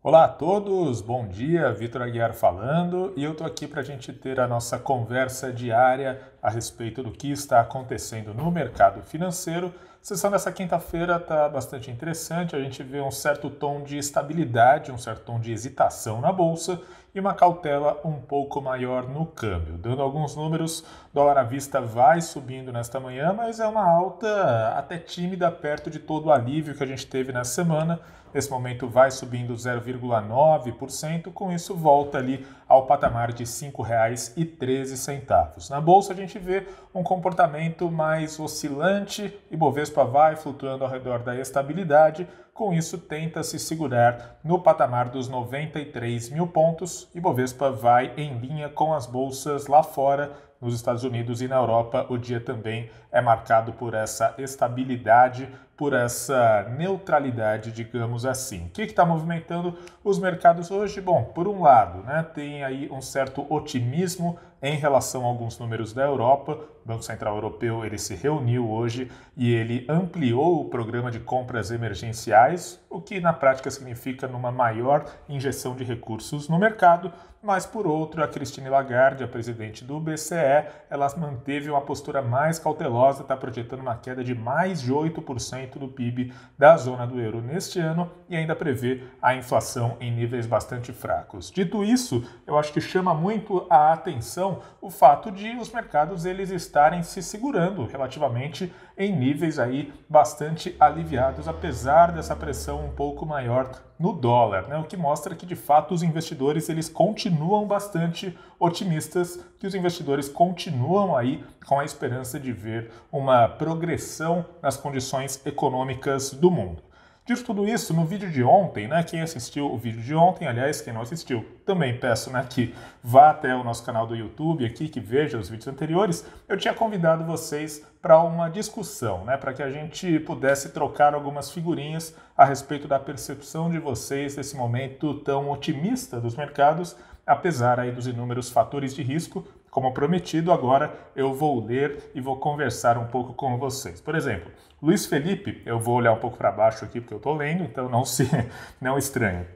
Olá a todos, bom dia, Vitor Aguiar falando e eu estou aqui para a gente ter a nossa conversa diária a respeito do que está acontecendo no mercado financeiro. A sessão dessa quinta-feira está bastante interessante, a gente vê um certo tom de estabilidade, um certo tom de hesitação na bolsa e uma cautela um pouco maior no câmbio. Dando alguns números, dólar à vista vai subindo nesta manhã, mas é uma alta até tímida perto de todo o alívio que a gente teve nessa semana. Nesse momento vai subindo 0,9%, com isso volta ali ao patamar de R$ 5,13. Na bolsa a gente vê um comportamento mais oscilante, Ibovespa vai flutuando ao redor da estabilidade, com isso tenta se segurar no patamar dos 93 mil pontos. Ibovespa vai em linha com as bolsas lá fora. Nos Estados Unidos e na Europa, o dia também é marcado por essa estabilidade, por essa neutralidade, digamos assim. O que está movimentando os mercados hoje? Bom, por um lado, tem aí um certo otimismo em relação a alguns números da Europa. O Banco Central Europeu ele se reuniu hoje e ele ampliou o programa de compras emergenciais, o que na prática significa numa maior injeção de recursos no mercado. Mas, por outro, a Christine Lagarde, a presidente do BCE, ela manteve uma postura mais cautelosa, está projetando uma queda de mais de 8% do PIB da zona do euro neste ano e ainda prevê a inflação em níveis bastante fracos. Dito isso, eu acho que chama muito a atenção o fato de os mercados eles estarem se segurando relativamente em níveis aí bastante aliviados, apesar dessa pressão um pouco maior no dólar, o que mostra que de fato os investidores eles continuam bastante otimistas, que os investidores continuam aí com a esperança de ver uma progressão nas condições econômicas do mundo. Dito tudo isso, no vídeo de ontem, quem assistiu o vídeo de ontem, aliás, quem não assistiu, também peço que vá até o nosso canal do YouTube aqui, que veja os vídeos anteriores, eu tinha convidado vocês para uma discussão, para que a gente pudesse trocar algumas figurinhas a respeito da percepção de vocês desse momento tão otimista dos mercados, apesar aí dos inúmeros fatores de risco. Como prometido, agora eu vou ler e vou conversar um pouco com vocês. Por exemplo, Luiz Felipe, eu vou olhar um pouco para baixo aqui porque eu estou lendo, então não estranhe.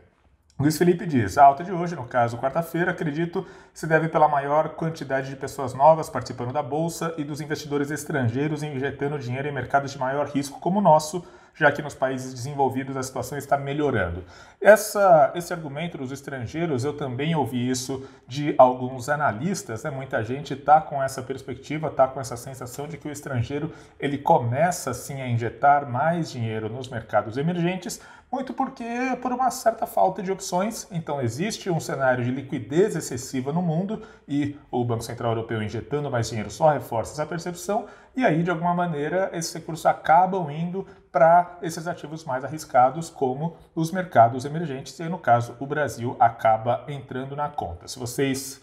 Luiz Felipe diz, a alta de hoje, no caso quarta-feira, acredito, se deve pela maior quantidade de pessoas novas participando da Bolsa e dos investidores estrangeiros injetando dinheiro em mercados de maior risco como o nosso, já que nos países desenvolvidos a situação está melhorando. Esse argumento dos estrangeiros, eu também ouvi isso de alguns analistas, muita gente está com essa perspectiva, está com essa sensação de que o estrangeiro ele começa sim a injetar mais dinheiro nos mercados emergentes, muito porque por uma certa falta de opções. Então existe um cenário de liquidez excessiva no mundo e o Banco Central Europeu injetando mais dinheiro só reforça essa percepção e aí de alguma maneira esses recursos acabam indo para esses ativos mais arriscados como os mercados emergentes e aí, no caso o Brasil acaba entrando na conta. Se vocês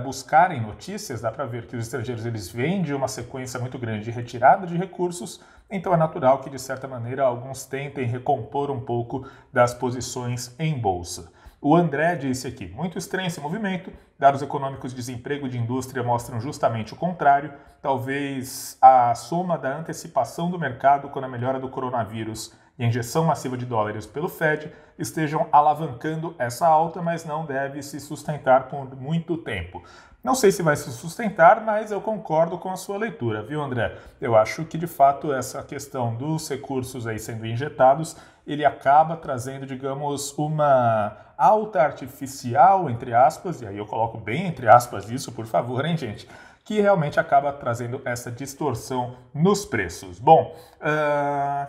buscarem notícias, dá para ver que os estrangeiros eles vêm de uma sequência muito grande de retirada de recursos, então é natural que, de certa maneira, alguns tentem recompor um pouco das posições em bolsa. O André disse aqui, muito estranho esse movimento, dados econômicos de desemprego de indústria mostram justamente o contrário, talvez a soma da antecipação do mercado com a melhora do coronavírus e a injeção massiva de dólares pelo Fed estejam alavancando essa alta, mas não deve se sustentar por muito tempo. Não sei se vai se sustentar, mas eu concordo com a sua leitura, viu, André? Eu acho que, de fato, essa questão dos recursos aí sendo injetados, ele acaba trazendo, digamos, uma alta artificial, entre aspas, e aí eu coloco bem entre aspas isso, por favor, hein, gente? Que realmente acaba trazendo essa distorção nos preços. Bom,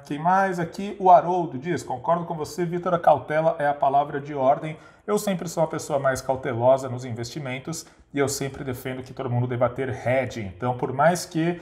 quem mais aqui? O Haroldo diz, concordo com você, Vitor, a cautela é a palavra de ordem. Eu sempre sou uma pessoa mais cautelosa nos investimentos e eu sempre defendo que todo mundo deva ter hedging. Então, por mais que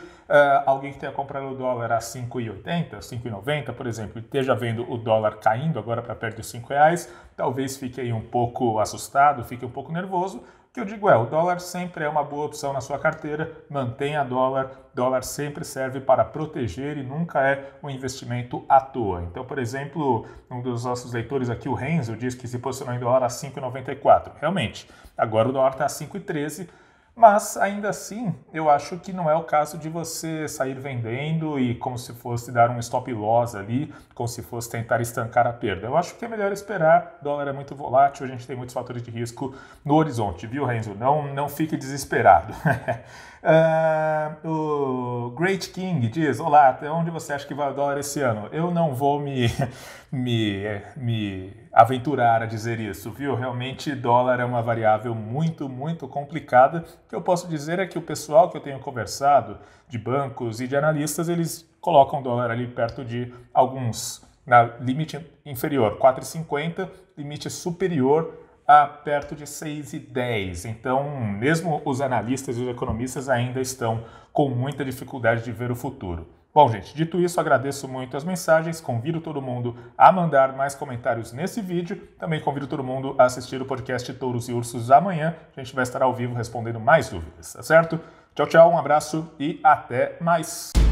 alguém que tenha comprado o dólar a 5,80, 5,90, por exemplo, e esteja vendo o dólar caindo agora para perto de R$5, talvez fique aí um pouco assustado, fique um pouco nervoso. O que eu digo o dólar sempre é uma boa opção na sua carteira, mantenha dólar sempre serve para proteger e nunca é um investimento à toa. Então, por exemplo, um dos nossos leitores aqui, o Renzo, diz que se posicionou em dólar a 5,94. Realmente, agora o dólar está a 5,13, Mas, ainda assim, eu acho que não é o caso de você sair vendendo e como se fosse dar um stop loss ali, como se fosse tentar estancar a perda. Eu acho que é melhor esperar, o dólar é muito volátil, a gente tem muitos fatores de risco no horizonte, viu, Renzo? Não fique desesperado. O Great King diz, olá, até onde você acha que vai o dólar esse ano? Eu não vou me aventurar a dizer isso, viu? Realmente, dólar é uma variável muito, muito complicada. O que eu posso dizer é que o pessoal que eu tenho conversado, de bancos e de analistas, eles colocam o dólar ali perto de alguns, na limite inferior, 4,50, limite superior a perto de 6,10. Então, mesmo os analistas e os economistas ainda estão com muita dificuldade de ver o futuro. Bom, gente, dito isso, agradeço muito as mensagens, convido todo mundo a mandar mais comentários nesse vídeo, também convido todo mundo a assistir o podcast Touros e Ursos amanhã, a gente vai estar ao vivo respondendo mais dúvidas, tá certo? Tchau, tchau, um abraço e até mais!